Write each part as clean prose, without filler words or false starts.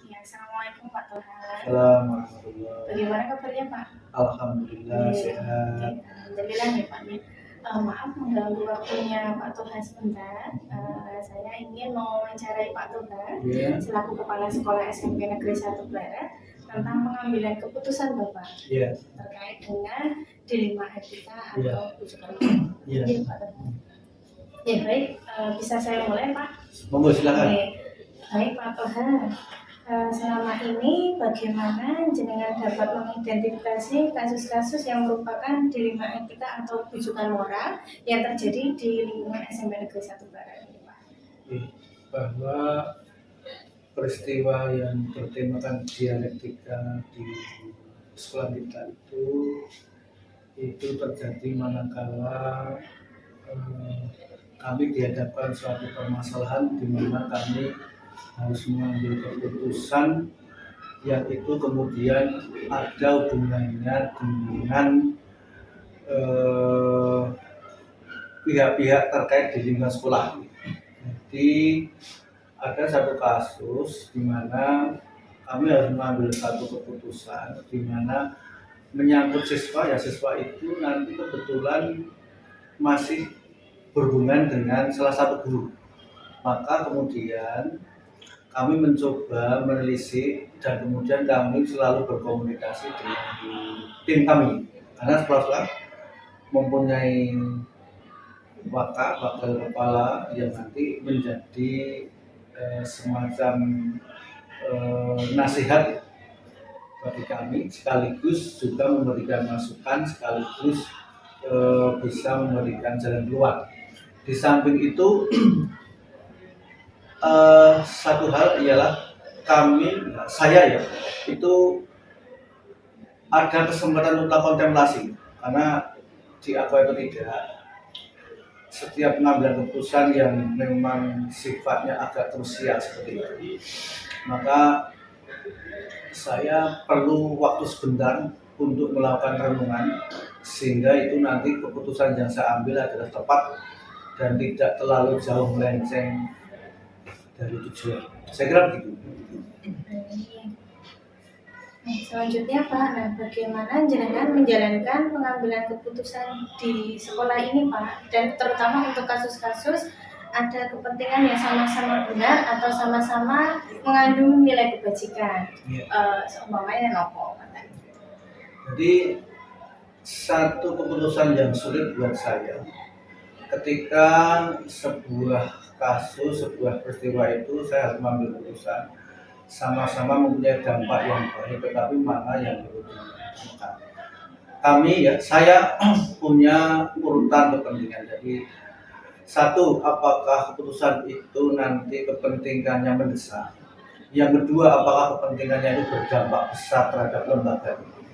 Ya, Assalamualaikum Pak Tuhan. Assalamualaikum. Bagaimana kabarnya Pak? Alhamdulillah sehat. Alhamdulillah ya Pak. Maaf mengganggu waktunya Pak Tuhan sebentar. Saya ingin mewawancarai Pak Tuhan selaku Kepala Sekolah SMP Negeri 1 Barat tentang pengambilan keputusan Bapak terkait dengan dilema etika atau rujukan. Pak Tuhan. Ya baik, bisa saya mulai Pak? Monggo silakan. Baik Pak Tuhan. Selama ini bagaimana jenengan dapat mengidentifikasi kasus-kasus yang merupakan dilema etika atau bujukan moral yang terjadi di lingkungan SMP Negeri 1 Barat ini, Pak? Bahwa peristiwa yang bertemakan dialektika di sekolah kita itu terjadi manakala kami dihadapkan suatu permasalahan di mana kami harus mengambil keputusan yang itu kemudian ada hubungannya dengan pihak-pihak terkait di lingkungan sekolah. Jadi ada satu kasus di mana kami harus mengambil satu keputusan di mana menyangkut siswa itu nanti kebetulan masih berhubungan dengan salah satu guru. Maka kemudian kami mencoba menelisik dan kemudian kami selalu berkomunikasi dengan tim kami karena sekolah mempunyai wakil kepala yang nanti menjadi semacam nasihat bagi kami sekaligus juga memberikan masukan sekaligus bisa memberikan jalan keluar. Di samping itu satu hal ialah saya itu ada kesempatan untuk kontemplasi karena di aku itu tidak setiap pengambilan keputusan yang memang sifatnya agak krusial seperti itu, maka saya perlu waktu sebentar untuk melakukan renungan sehingga itu nanti keputusan yang saya ambil adalah tepat dan tidak terlalu jauh melenceng dari tujuan. Saya kira begitu. Selanjutnya Pak, bagaimana jenengan menjalankan pengambilan keputusan di sekolah ini Pak, dan terutama untuk kasus-kasus ada kepentingan yang sama-sama benar atau sama-sama mengandung nilai kebajikan, seumpamanya nopo. Jadi satu keputusan yang sulit buat saya ketika sebuah kasus, sebuah peristiwa itu saya harus mengambil keputusan sama-sama mempunyai dampak yang baik, tetapi mana yang perlu dilakukan. Saya punya urutan kepentingan. Jadi satu, apakah keputusan itu nanti kepentingannya mendesak? Yang kedua, apakah kepentingannya itu berdampak besar terhadap lembaga itu?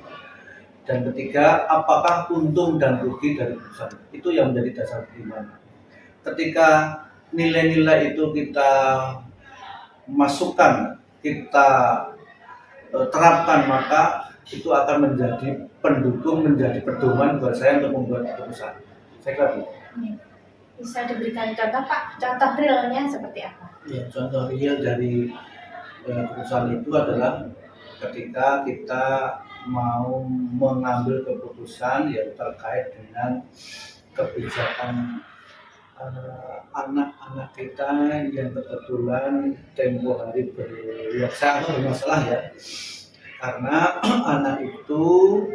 Dan ketiga, apakah untung dan rugi dari keputusan itu yang menjadi dasar pertimbangan. Ketika nilai-nilai itu kita masukkan, kita terapkan, maka itu akan menjadi pendukung, menjadi pedoman buat saya untuk membuat keputusan. Saya kira itu. Bisa diberikan contoh Pak, contoh realnya seperti apa? Ya, contoh real dari keputusan itu adalah ketika kita mau mengambil keputusan yang terkait dengan kebijakan anak-anak kita yang kebetulan tempo hari bermasalah ya, karena anak itu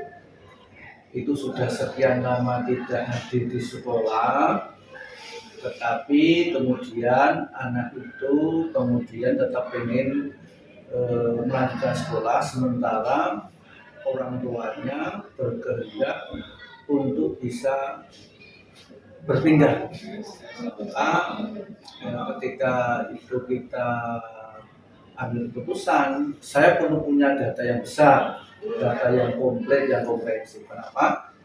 sudah sekian lama tidak hadir di sekolah, tetapi kemudian anak itu tetap ingin melanjutkan sekolah, sementara orang tuanya berkehendak untuk bisa berpindah. Ketika itu kita ambil keputusan, saya perlu punya data yang besar, data yang komplit, yang komprehensif. Kenapa?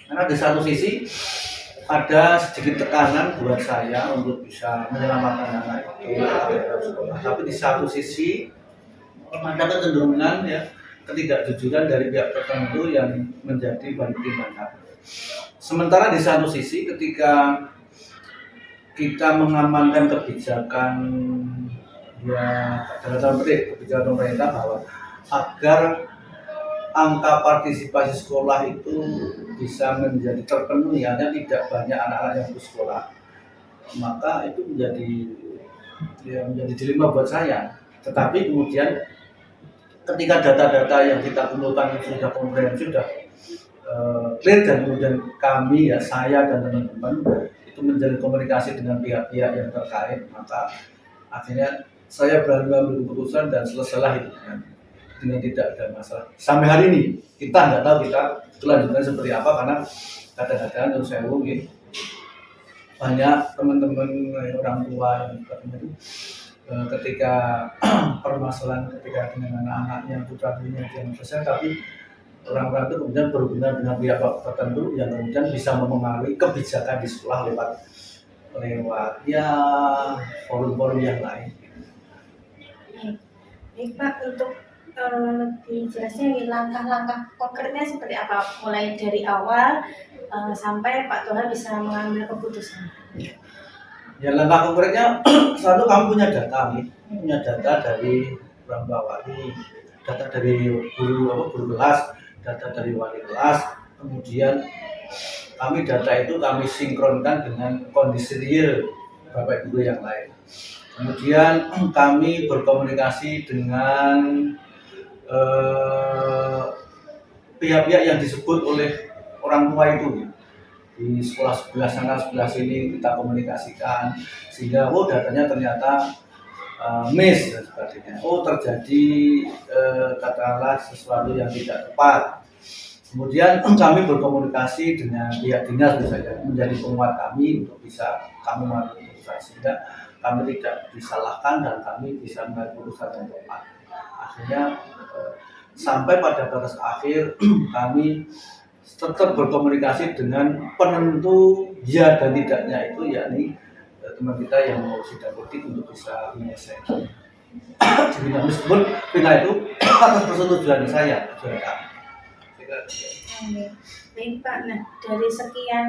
Karena di satu sisi ada sedikit tekanan buat saya untuk bisa menyelamatkan anak itu dari sekolah, tapi di satu sisi ada kecenderungan ketidakjujuran dari pihak tertentu yang menjadi bahan pertimbangan. Sementara di satu sisi ketika kita mengamankan kebijakan ya dalam tanda petik kebijakan pemerintah bahwa agar angka partisipasi sekolah itu bisa menjadi terpenuhi, hanya tidak banyak anak-anak yang putus sekolah, maka itu menjadi dilema buat saya. Tetapi kemudian ketika data-data yang kita kumpulkan sudah komprehensif, sudah clear, dan kemudian kami ya, saya dan teman-teman itu menjalin komunikasi dengan pihak-pihak yang terkait, maka akhirnya saya berani mengambil keputusan dan selesailah itu dengan tidak ada masalah. Sampai hari ini kita nggak tahu kita kelanjutan seperti apa, karena kadang-kadang menurut saya mungkin banyak teman-teman orang tua yang itu ketika permasalahan ketika dengan anak-anaknya, putra-putrinya yang selesai, tapi orang-orang itu kemudian berhubungan dengan pihak tertentu yang kemudian bisa mempengaruhi kebijakan di sekolah lewat ya forum-forum yang lain. Baik Pak, untuk lebih jelasnya langkah-langkah konkretnya seperti apa, mulai dari awal sampai Pak Toha bisa mengambil keputusan. Ya, langkah konkretnya satu, kamu punya data nih, punya data dari orang tua wali, data dari guru kelas, data dari wali kelas, kemudian data itu kami sinkronkan dengan kondisi real Bapak Ibu yang lain. Kemudian kami berkomunikasi dengan pihak-pihak yang disebut oleh orang tua itu. Di sekolah sebelah sana, sebelah sini kita komunikasikan, sehingga datanya ternyata miss dan sebagainya. Terjadi katakanlah sesuatu yang tidak tepat. Kemudian kami berkomunikasi dengan pihak dinas misalnya, menjadi penguat kami untuk bisa kami mengambil keputusan, sehingga kami tidak disalahkan dan kami bisa mengambil keputusan yang tepat. Akhirnya sampai pada batas akhir kami tetap berkomunikasi dengan penentu ya dan tidaknya itu, yakni teman kita yang mau sidang politik untuk bisa menyelesaikan. Jadi meskipun bila itu atas persetujuan saya, persetujuan kami. Baik Pak, nah dari sekian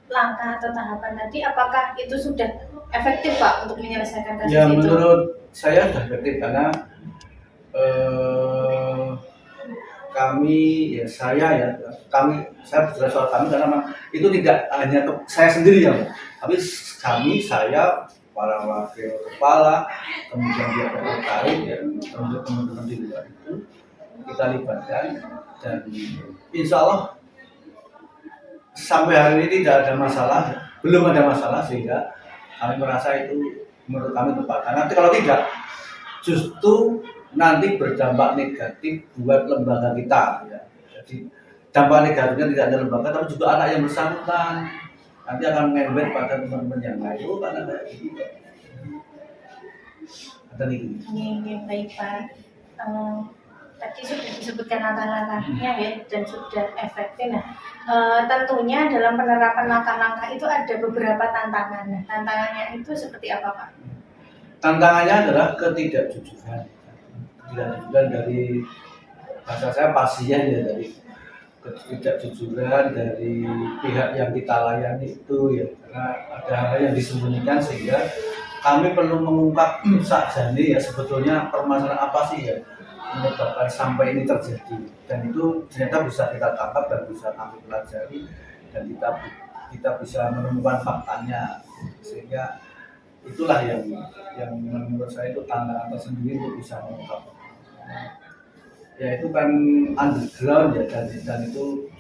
langkah atau tahapan tadi, apakah itu sudah efektif Pak untuk menyelesaikan kasus ya, itu? Menurut saya sudah efektif, karena saya berbicara soal kami karena memang itu tidak hanya saya sendiri yang, tapi saya, para wakil kepala, kemudian pihak terkait ya, untuk teman-teman di luar itu kita libatkan, dan insya Allah sampai hari ini tidak ada masalah, belum ada masalah, sehingga kami merasa itu menurut kami tepat. Karena kalau tidak, justru nanti berdampak negatif buat lembaga kita ya. Jadi dampak negatifnya tidak hanya lembaga, tapi juga anak yang bersangkutan nanti akan ngembet pada teman-teman yang lain. Karena kayak gitu. Baik Pak, tadi sudah disebutkan langkah-langkahnya ya, dan sudah efektif. Nah, tentunya dalam penerapan langkah-langkah itu ada beberapa tantangan. Nah, tantangannya itu seperti apa Pak? Tantangannya adalah ketidakjujuran dari bahasa saya pasien ya, dari ketidakjujuran dari pihak yang kita layani itu ya, karena ada hal yang disembunyikan, sehingga kami perlu mengungkap sakjane ya sebetulnya permasalahan apa sih ya menyebabkan sampai ini terjadi, dan itu ternyata bisa kita tangkap dan bisa kami pelajari, dan kita bisa menemukan faktanya, sehingga itulah yang menurut saya itu tantangan tersendiri untuk bisa mengungkap. Ya itu kan underground ya, dan itu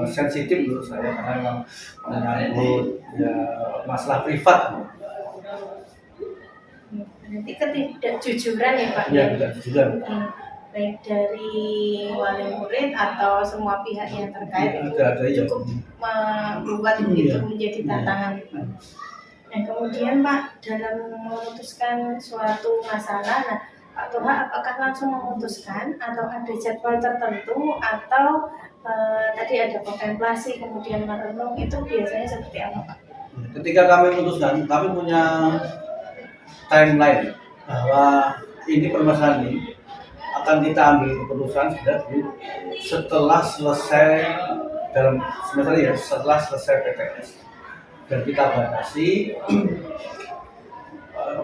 sensitif menurut saya, karena memang menyangkut ya masalah privat. Nanti ketidakjujuran ya Pak? Ya, ketidakjujuran. Baik dari wali murid atau semua pihak yang terkait ya, cukup membuat itu menjadi tantangan. Dan kemudian Pak, dalam memutuskan suatu masalah, nah Pak Toha apakah langsung memutuskan atau ada jadwal tertentu, atau tadi ada kontemplasi kemudian merenung, itu biasanya seperti apa Pak? Ketika kami memutuskan, kami punya timeline bahwa ini permasalahan ini akan kita ambil keputusan setelah selesai dalam semester ya, setelah selesai PTS, dan kita batasi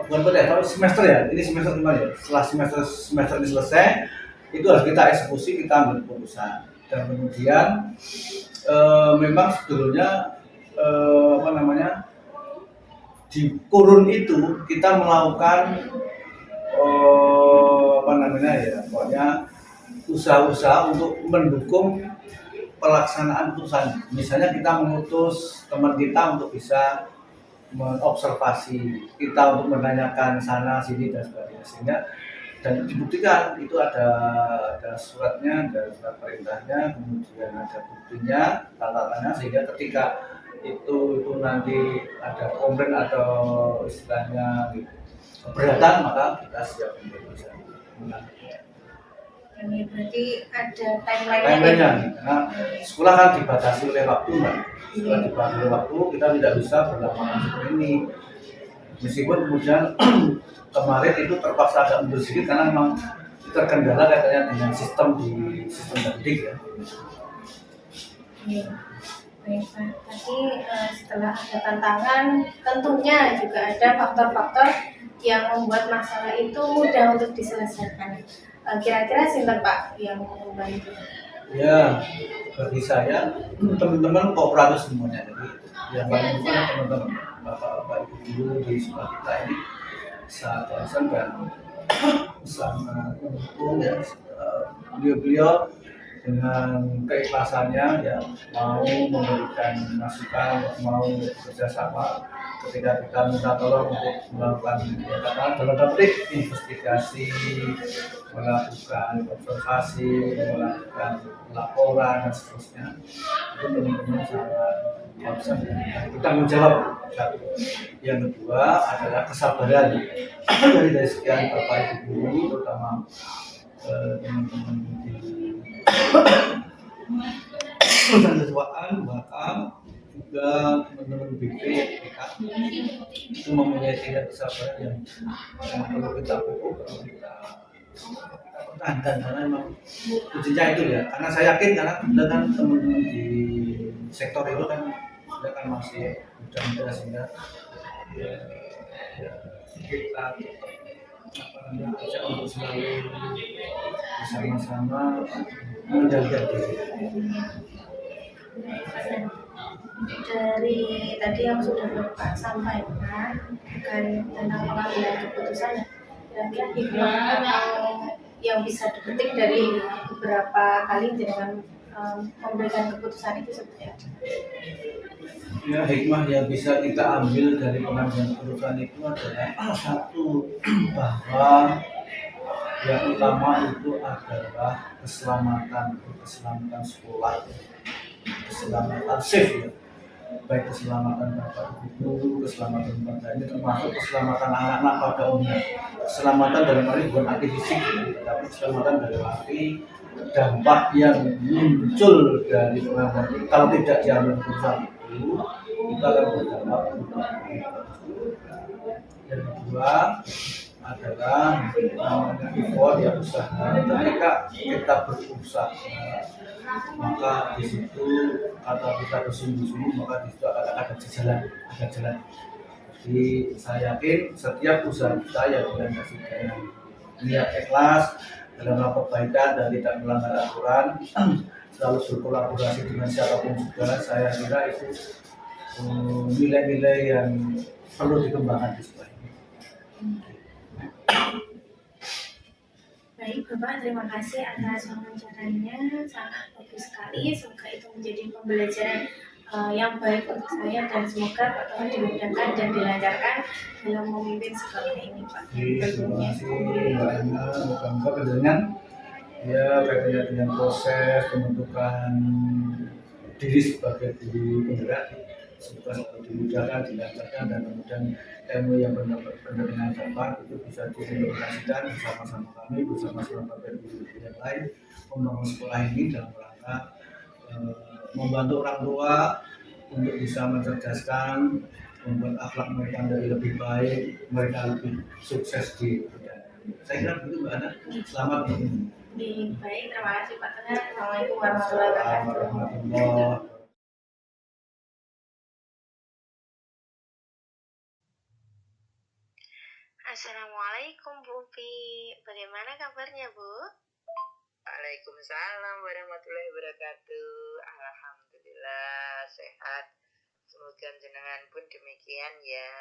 bukan PDF, semester ya, ini semester kemarin ya. Setelah semester ini selesai, itu harus kita eksekusi, kita ambil keputusan. Dan kemudian memang sebetulnya apa namanya, di kurun itu kita melakukan apa namanya ya, pokoknya usaha-usaha untuk mendukung pelaksanaan putusan. Misalnya kita mengutus teman kita untuk bisa mengobservasi, kita untuk menanyakan sana sini dan sebagainya, sehingga dan dibuktikan itu ada suratnya, ada surat perintahnya, kemudian ada buktinya, catatannya, sehingga ketika itu nanti ada komplain atau istilahnya keberatan, maka kita siap untuk bisa menangani. Ini berarti ada timeline-nya. Timeline-nya, karena sekolah kan dibatasi oleh waktu, Mbak. Sekolah dibatasi oleh waktu, kita tidak bisa berlama-lama seperti ini. Meskipun kemudian kemarin itu terpaksa agak mundur sedikit karena memang terkendala katanya dengan sistem Dandik ya. Baik, Pak. Tadi setelah ada tantangan, tentunya juga ada faktor-faktor yang membuat masalah itu mudah untuk diselesaikan. Kira-kira sinten Pak yang membantu? Ya, bagi saya teman-teman kooperatif semuanya. Jadi yang paling bukan teman-teman bapak-bapak ibu di sekolah kita ini saat dan sama mendukung ya, beliau-beliau dengan keikhlasannya ya, mau memberikan masukan, mau bekerjasama ketika kita minta tolong untuk melakukan katakan dalam topik investigasi, melakukan observasi, melakukan laporan dan seterusnya. Itu teman-teman sangat concern dan bertanggung jawab. Yang kedua adalah kesabaran dari sekian bapak ibu guru, terutama teman-teman di perusahaan ketuaan, bahkan juga teman-teman BP, itu mempunyai tingkat kesabaran yang perlu kita pupuk, perlu kita pertahankan, karena memang kuncinya itu ya. Karena saya yakin karena dengan teman-teman di sektor itu kan kita kan masih muda-muda, sehingga ya, kita apa namanya ajak untuk selalu bersama-sama menjaga diri. Dari tadi yang sudah Bapak sampaikan tentang pengambilan keputusan, kira-kira hikmah yang bisa dipetik dari beberapa kali dengan memberikan keputusan itu seperti apa? Ya, hikmah yang bisa kita ambil dari pengambilan keputusan itu adalah satu, bahwa yang utama itu adalah keselamatan sekolah, keselamatan safe ya, baik keselamatan bapak ibu, keselamatan bangsa ini, termasuk keselamatan anak-anak pada umumnya. Keselamatan dalam arti bukan arti fisik, tapi keselamatan dalam arti dampak yang muncul dari pengambilan itu. Kalau tidak diambil keputusan itu, kita akan berdampak. Yang kedua adalah namanya effort ya, usaha. Ketika kita berusaha, maka di situ kata kita bersungguh-sungguh, maka di situ akan ada jalan. Jadi saya yakin setiap usaha kita yang dilandasi dengan niat ikhlas dalam melakukan kebaikan dan tidak melanggar aturan, selalu berkolaborasi dengan siapapun juga, saya kira itu nilai-nilai yang perlu dikembangkan di sekolah ini. Baik Bapak, terima kasih atas wawancaranya, sangat bagus sekali. Semoga itu menjadi pembelajaran yang baik untuk saya, dan semoga Pak Tuhan dimudahkan dan dilancarkan dalam memimpin sekolah ini Pak. Terima kasih Mbak Ina, moga-moga kedengaran ya kaitannya dengan proses pembentukan diri sebagai guru penggerak, semoga selalu dimudahkan, dilancarkan, dan kemudian ilmu yang benar-benar dengan tepat itu bisa diimplementasikan bersama-sama kami, bersama-sama bapak ibu yang lain, membangun sekolah ini dalam rangka membantu orang tua untuk bisa mencerdaskan, membuat akhlak mereka menjadi lebih baik, mereka lebih sukses di bidang. Saya kira begitu Mbak Ana. Selamat menikmati. Baik, terima kasih Pak Tuhan. Assalamualaikum warahmatullahi wabarakatuh. Assalamualaikum Bu Upi, bagaimana kabarnya Bu? Waalaikumsalam warahmatullahi wabarakatuh. Alhamdulillah sehat. Semoga jenengan pun demikian ya.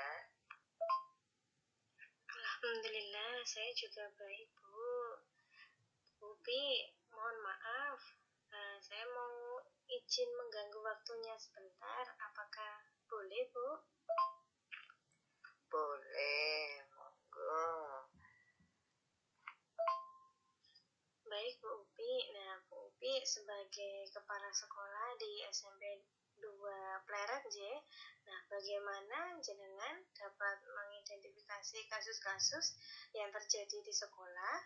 Alhamdulillah saya juga baik Bu. Bu Upi, mohon maaf, saya mau izin mengganggu waktunya sebentar, apakah boleh Bu? Boleh, monggo. Baik Bu Upi, nah Bu Upi sebagai kepala sekolah di SMP 2 Pleret J, nah bagaimana jenengan dapat mengidentifikasi kasus-kasus yang terjadi di sekolah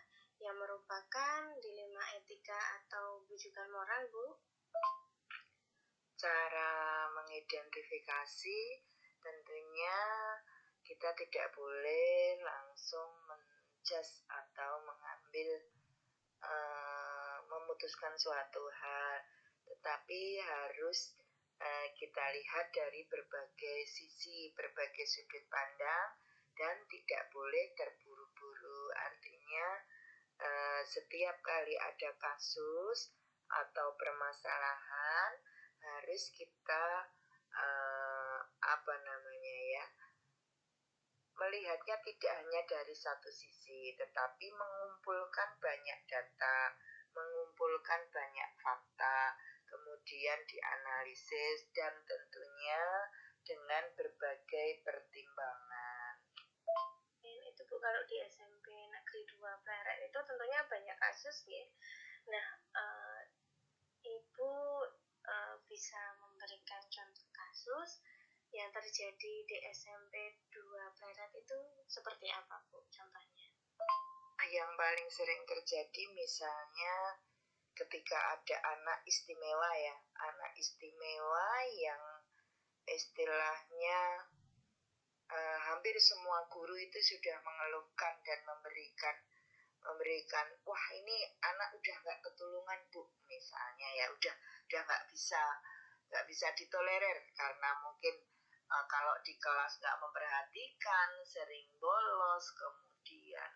yang merupakan dilema etika atau bujukan moral Bu? Cara mengidentifikasi tentunya kita tidak boleh langsung menjudge atau memutuskan suatu hal, tetapi harus kita lihat dari berbagai sisi, berbagai sudut pandang, dan tidak boleh terburu-buru. Artinya setiap kali ada kasus atau permasalahan harus kita melihatnya tidak hanya dari satu sisi, tetapi mengumpulkan banyak data, mengumpulkan banyak fakta, kemudian dianalisis dan tentunya dengan berbagai pertimbangan. Itu Bu, kalau di SMP Negeri 2 Pleret itu tentunya banyak kasus ya. Nah, Ibu bisa memberikan contoh kasus yang terjadi di SMP 2 Pleret itu seperti apa Bu contohnya? Yang paling sering terjadi misalnya ketika ada anak istimewa ya, anak istimewa yang istilahnya hampir semua guru itu sudah mengeluhkan dan memberikan wah ini anak udah nggak ketulungan Bu, misalnya ya, udah nggak bisa ditolerir karena mungkin kalau di kelas nggak memperhatikan, sering bolos, kemudian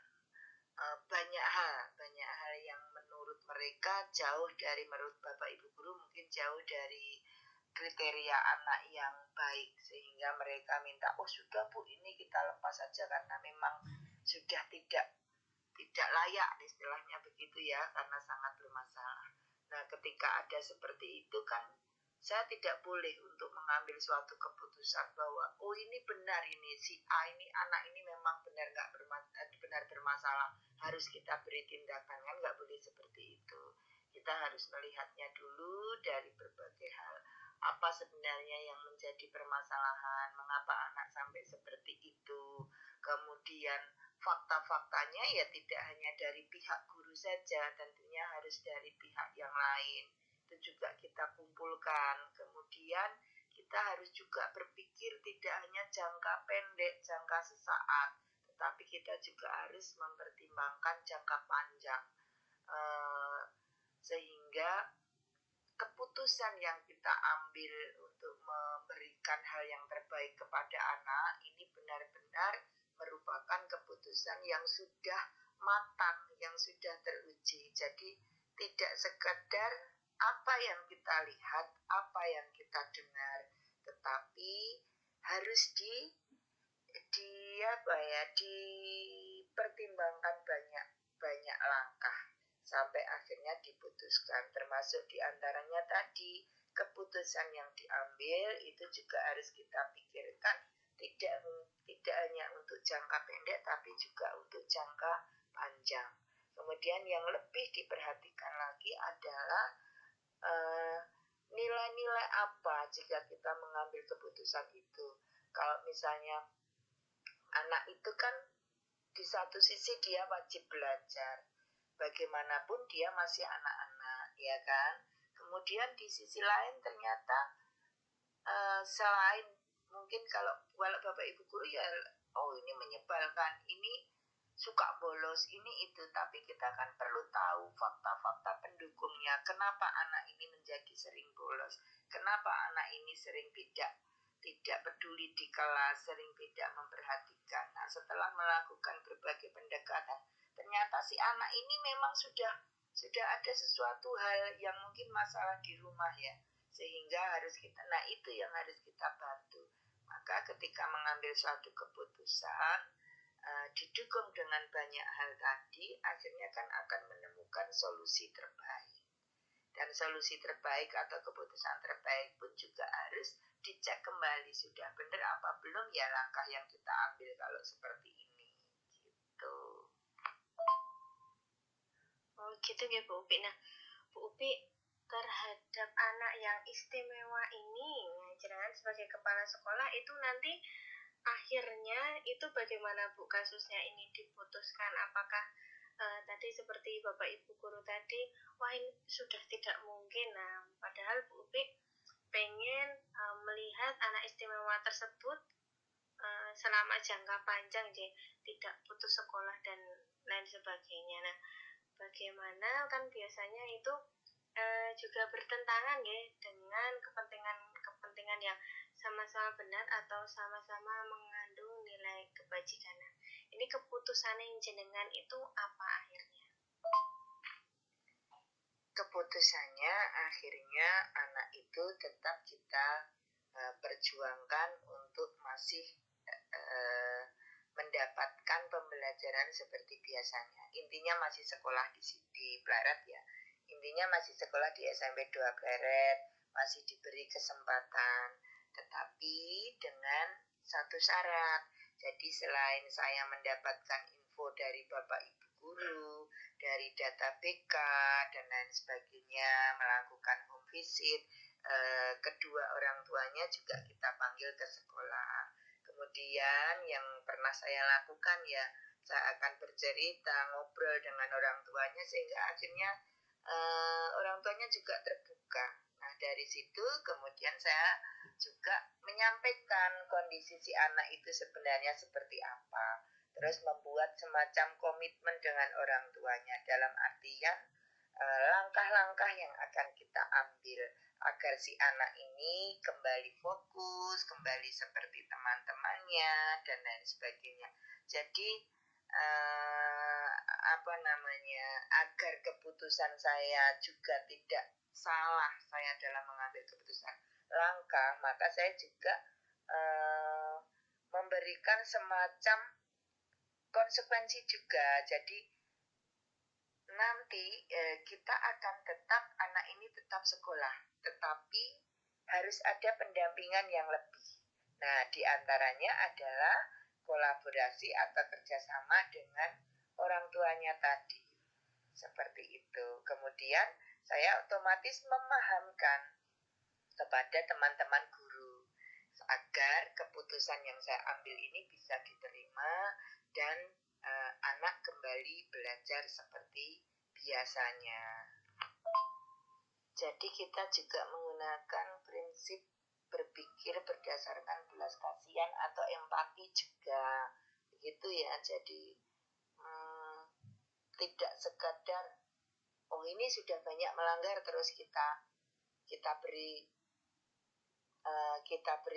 banyak hal yang menurut mereka jauh dari, menurut Bapak Ibu guru mungkin jauh dari kriteria anak yang baik, sehingga mereka minta sudah Bu, ini kita lepas saja karena memang sudah tidak layak, istilahnya begitu ya, karena sangat bermasalah. Nah, ketika ada seperti itu kan saya tidak boleh untuk mengambil suatu keputusan bahwa ini benar, ini si A ini anak ini memang benar bermasalah, harus kita beri tindakan, kan nggak boleh seperti itu. Kita harus melihatnya dulu dari berbagai hal. Apa sebenarnya yang menjadi permasalahan, mengapa anak sampai seperti itu, kemudian fakta-faktanya ya tidak hanya dari pihak guru saja, tentunya harus dari pihak yang lain. Itu juga kita kumpulkan. Kemudian kita harus juga berpikir tidak hanya jangka pendek, jangka sesaat, tetapi kita juga harus mempertimbangkan jangka panjang. Sehingga keputusan yang kita ambil untuk memberikan hal yang terbaik kepada anak ini benar-benar merupakan keputusan yang sudah matang, yang sudah teruji. Jadi tidak sekedar apa yang kita lihat, apa yang kita dengar, tetapi harus dipertimbangkan banyak langkah sampai akhirnya diputuskan, termasuk diantaranya tadi keputusan yang diambil itu juga harus kita pikirkan tidak hanya untuk jangka pendek tapi juga untuk jangka panjang. Kemudian yang lebih diperhatikan lagi adalah nilai-nilai apa jika kita mengambil keputusan itu. Kalau misalnya anak itu kan di satu sisi dia wajib belajar, bagaimanapun dia masih anak-anak, ya kan. Kemudian di sisi lain ternyata selain mungkin kalau Bapak Ibu guru ya ini menyebalkan, ini suka bolos, ini itu, tapi kita kan perlu tahu fakta-fakta pendukungnya. Kenapa anak ini menjadi sering bolos? Kenapa anak ini sering tidak tidak peduli di kelas, sering tidak memperhatikan. Nah, setelah melakukan berbagai pendekatan, ternyata si anak ini memang sudah ada sesuatu hal yang mungkin masalah di rumah ya, sehingga harus kita, nah itu yang harus kita bantu. Maka ketika mengambil suatu keputusan, didukung dengan banyak hal tadi, akhirnya kan akan menemukan solusi terbaik. Dan solusi terbaik atau keputusan terbaik pun juga harus dicek kembali, sudah benar apa belum ya langkah yang kita ambil kalau seperti ini gitu. Oh gitu ya Bu Upi. Nah Bu Upi, terhadap anak yang istimewa ini, jenengan sebagai kepala sekolah itu nanti akhirnya itu bagaimana Bu kasusnya ini diputuskan? Apakah tadi seperti Bapak Ibu guru tadi, wah ini sudah tidak mungkin. Nah, padahal Bu Upi pengen melihat anak istimewa tersebut selama jangka panjang, tidak putus sekolah dan lain sebagainya. Nah, bagaimana kan biasanya itu juga bertentangan ya dengan kepentingan yang sama-sama benar atau sama-sama mengandung nilai kebajikan. Nah, ini keputusan yang jenengan itu apa akhirnya? Keputusannya akhirnya anak itu tetap kita perjuangkan untuk masih mendapatkan pembelajaran seperti biasanya. Intinya masih sekolah di Pleret ya. Intinya masih sekolah di SMP 2 Pleret, masih diberi kesempatan, tetapi dengan satu syarat. Jadi selain saya mendapatkan info dari Bapak Ibu guru, dari data BK dan lain sebagainya, melakukan home visit, kedua orang tuanya juga kita panggil ke sekolah. Kemudian yang pernah saya lakukan ya, saya akan bercerita, ngobrol dengan orang tuanya sehingga akhirnya orang tuanya juga terbuka. Nah dari situ kemudian saya juga menyampaikan kondisi si anak itu sebenarnya seperti apa. Terus membuat semacam komitmen dengan orang tuanya dalam artian langkah-langkah yang akan kita ambil agar si anak ini kembali fokus, kembali seperti teman-temannya dan lain sebagainya. Jadi agar keputusan saya juga tidak salah saya dalam mengambil keputusan langkah, maka saya juga memberikan semacam konsekuensi juga. Jadi nanti kita akan tetap, anak ini tetap sekolah, tetapi harus ada pendampingan yang lebih. Nah, diantaranya adalah kolaborasi atau kerjasama dengan orang tuanya tadi. Seperti itu. Kemudian saya otomatis memahamkan kepada teman-teman guru agar keputusan yang saya ambil ini bisa diterima dan anak kembali belajar seperti biasanya. Jadi kita juga menggunakan prinsip berpikir berdasarkan belas kasihan atau empati juga, begitu ya. Jadi tidak sekadar oh ini sudah banyak melanggar terus kita beri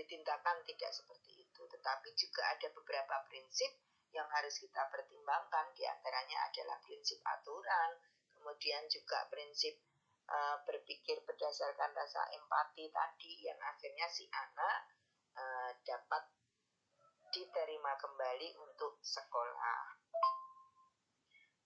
tindakan, tidak seperti itu. Tetapi juga ada beberapa prinsip yang harus kita pertimbangkan, diantaranya adalah prinsip aturan, kemudian juga prinsip berpikir berdasarkan rasa empati tadi yang akhirnya si anak dapat diterima kembali untuk sekolah.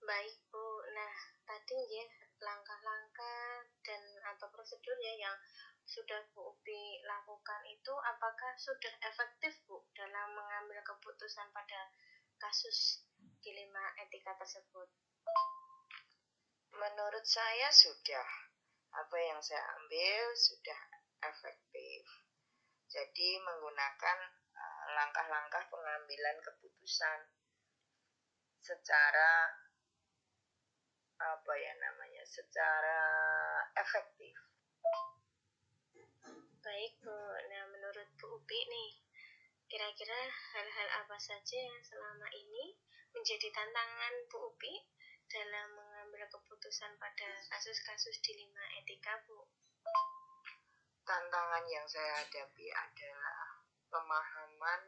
Baik Bu, nah tadi ya langkah-langkah dan atau prosedur ya yang sudah Bu Upi lakukan itu apakah sudah efektif Bu dalam mengambil keputusan pada kasus dilema etika tersebut? Menurut saya sudah, apa yang saya ambil sudah efektif. Jadi menggunakan langkah-langkah pengambilan keputusan secara secara efektif. Baik Bu, nah menurut Bu Upi nih, kira-kira hal-hal apa saja yang selama ini menjadi tantangan Bu Upi dalam mengambil keputusan pada kasus-kasus dilema etika Bu? Tantangan yang saya hadapi adalah pemahaman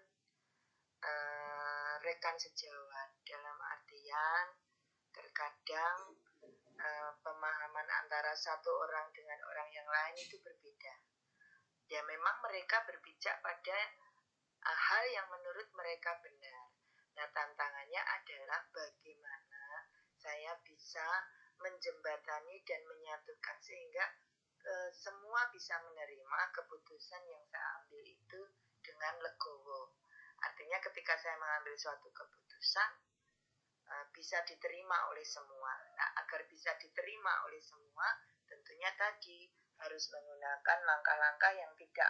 rekan sejawat, dalam artian terkadang pemahaman antara satu orang dengan orang yang lain itu berbeda. Ya memang mereka berpijak pada hal yang menurut mereka benar. Nah, tantangannya adalah bagaimana saya bisa menjembatani dan menyatukan sehingga semua bisa menerima keputusan yang saya ambil itu dengan legowo. Artinya ketika saya mengambil suatu keputusan bisa diterima oleh semua. Nah, agar bisa diterima oleh semua, tentunya tadi harus menggunakan langkah-langkah yang tidak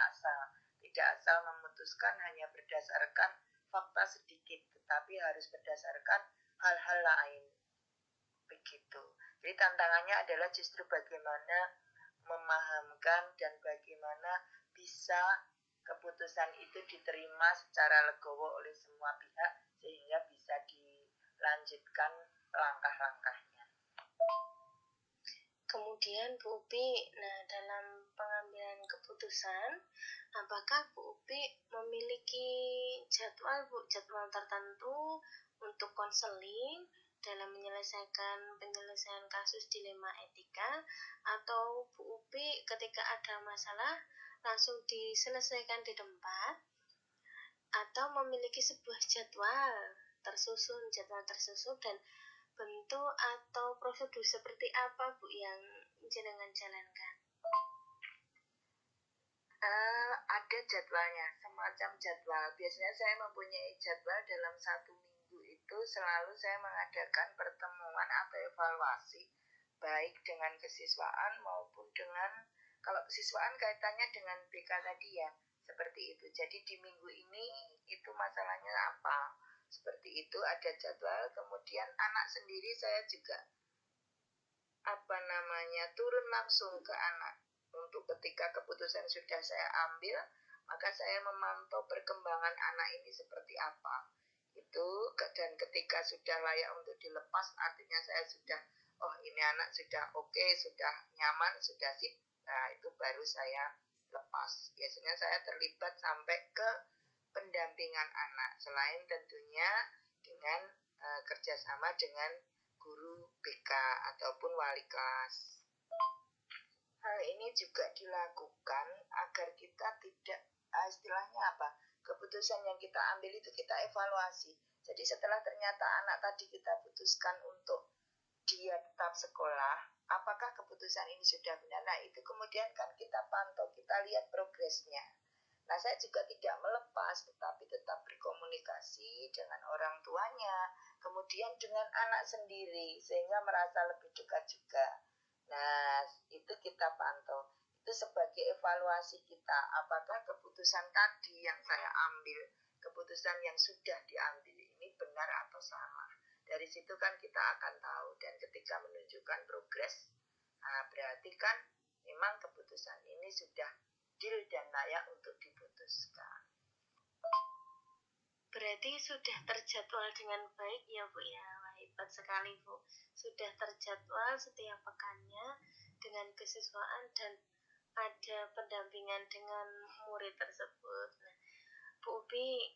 asal memutuskan hanya berdasarkan fakta sedikit, tetapi harus berdasarkan hal-hal lain. Begitu. Jadi tantangannya adalah justru bagaimana memahamkan dan bagaimana bisa keputusan itu diterima secara legowo oleh semua pihak sehingga bisa dilanjutkan langkah-langkahnya. Kemudian Bu Upi, nah dalam pengambilan keputusan, apakah Bu Upi memiliki jadwal tertentu untuk konseling dalam penyelesaian kasus dilema etika, atau Bu Upi ketika ada masalah langsung diselesaikan di tempat, atau memiliki sebuah jadwal tersusun dan bentuk atau prosedur seperti apa Bu yang jenengan jalankan? Ada jadwalnya, semacam jadwal. Biasanya saya mempunyai jadwal dalam 1 minggu itu selalu saya mengadakan pertemuan atau evaluasi baik dengan kesiswaan maupun dengan, kalau kesiswaan kaitannya dengan BK tadi ya, seperti itu. Jadi di minggu ini itu masalahnya apa, seperti itu ada jadwal. Kemudian anak sendiri saya juga turun langsung ke anak untuk ketika keputusan sudah saya ambil, maka saya memantau perkembangan anak ini seperti apa itu, dan ketika sudah layak untuk dilepas, artinya saya sudah ini anak sudah oke, sudah nyaman, sudah sip, nah itu baru saya lepas. Biasanya saya terlibat sampai ke pendampingan anak, selain tentunya dengan kerjasama dengan guru BK ataupun wali kelas. Hal ini juga dilakukan agar kita tidak, istilahnya apa, keputusan yang kita ambil itu kita evaluasi. Jadi setelah ternyata anak tadi kita putuskan untuk dia tetap sekolah, apakah keputusan ini sudah benar? Nah itu kemudian kan kita pantau, kita lihat progresnya. Nah saya juga tidak melepas, tetapi tetap berkomunikasi dengan orang tuanya, kemudian dengan anak sendiri, sehingga merasa lebih dekat juga. Nah, itu kita pantau. Itu sebagai evaluasi kita, apakah keputusan tadi yang saya ambil, keputusan yang sudah diambil ini benar atau salah. Dari situ kan kita akan tahu, dan ketika menunjukkan progres, berarti kan memang keputusan ini sudah deal dan layak untuk diputuskan. Berarti sudah terjadwal dengan baik ya Bu ya. Wah, hebat sekali Bu. Sudah terjadwal setiap pekannya dengan kesiswaan dan ada pendampingan dengan murid tersebut. Nah, Bu Upi,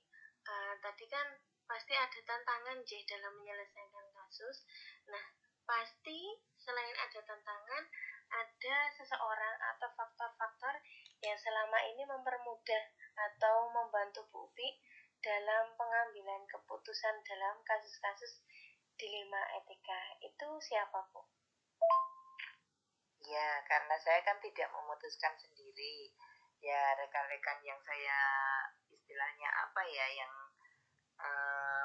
tadi kan pasti ada tantangan dalam menyelesaikan kasus. Nah, pasti selain ada tantangan, ada seseorang atau faktor-faktor yang selama ini mempermudah atau membantu Bu Upi dalam pengambilan keputusan dalam kasus-kasus dilema etika. Itu siapa Bu? Ya, karena saya kan tidak memutuskan sendiri. Ya, rekan-rekan yang saya istilahnya yang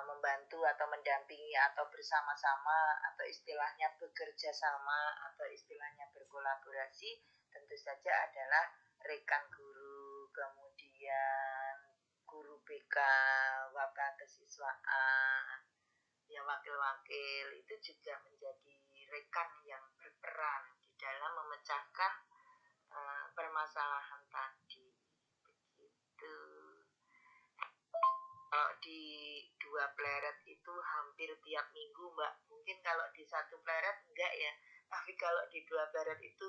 membantu atau mendampingi atau bersama-sama atau istilahnya bekerja sama atau istilahnya berkolaborasi, tentu saja adalah rekan guru, kemudian guru BK, wakil kesiswaan, ya wakil-wakil itu juga menjadi rekan yang berperan di dalam memecahkan permasalahan tadi. Begitu. Kalau di 2 pleret itu hampir tiap minggu Mbak. Mungkin kalau di 1 pleret enggak ya, tapi kalau di 2 pleret itu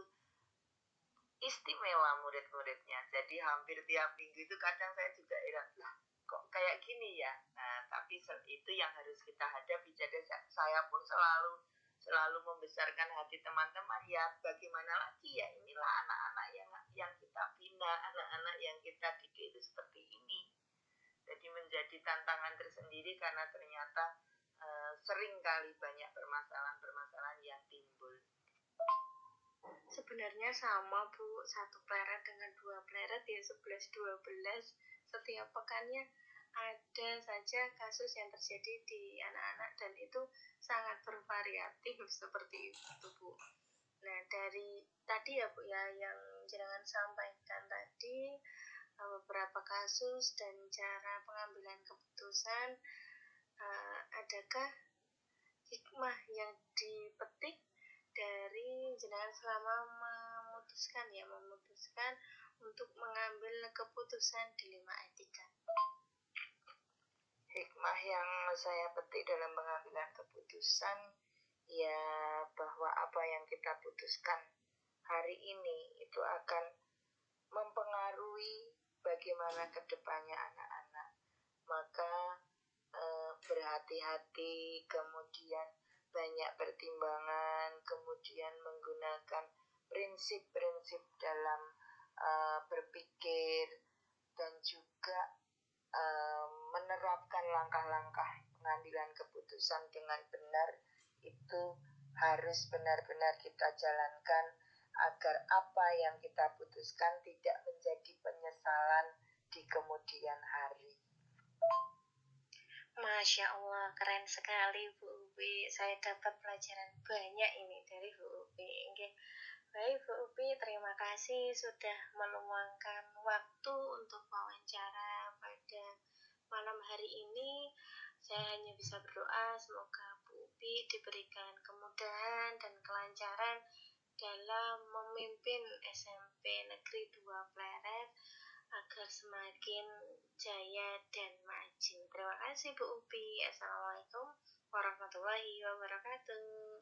istimewa murid-muridnya. Jadi hampir tiap minggu itu kadang saya juga heran, lah kok kayak gini ya. Nah, tapi itu yang harus kita hadapi. Jadi saya pun selalu membesarkan hati teman-teman, ya bagaimana lagi ya, inilah anak-anak yang kita bina, anak-anak yang kita didik itu seperti ini. Jadi menjadi tantangan tersendiri karena ternyata sering kali banyak permasalahan-permasalahan yang timbul. Sebenarnya sama Bu, satu pleret dengan dua pleret ya 11-12. Setiap pekannya ada saja kasus yang terjadi di anak-anak dan itu sangat bervariatif seperti itu Bu. Nah dari tadi ya Bu ya yang jenengan sampaikan tadi beberapa kasus dan cara pengambilan keputusan, adakah hikmah yang dipetik dari jenengan selama memutuskan untuk mengambil keputusan dilema etika? Hikmah yang saya petik dalam pengambilan keputusan ya bahwa apa yang kita putuskan hari ini itu akan mempengaruhi bagaimana kedepannya anak-anak. Maka berhati-hati, kemudian banyak pertimbangan, kemudian menggunakan prinsip-prinsip dalam berpikir dan juga menerapkan langkah-langkah pengambilan keputusan dengan benar itu harus benar-benar kita jalankan agar apa yang kita putuskan tidak menjadi penyesalan di kemudian hari. Masya Allah, keren sekali Bu Upi. Saya dapat pelajaran banyak ini dari Bu Upi. Baik Bu Upi, terima kasih sudah meluangkan waktu untuk wawancara pada malam hari ini. Saya hanya bisa berdoa semoga Bu Upi diberikan kemudahan dan kelancaran dalam memimpin SMP Negeri 2 Pleret agar semakin jaya dan maju. Terima kasih Bu Upi. Assalamualaikum warahmatullahi wabarakatuh.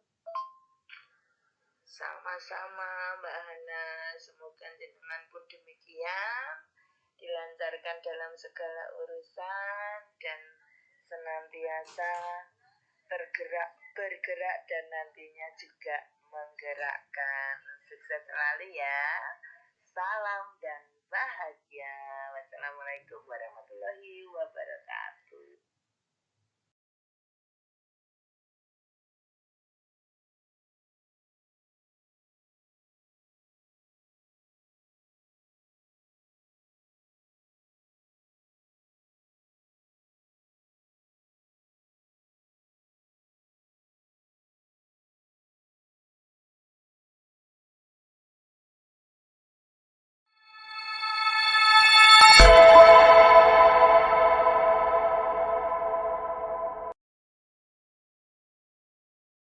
Sama-sama Mbak Hana, semoga jenengan pun demikian, dilancarkan dalam segala urusan dan senantiasa bergerak dan nantinya juga menggerakkan. Sukses selalu ya. Salam dan bahagia. Wassalamualaikum warahmatullahi wabarakatuh.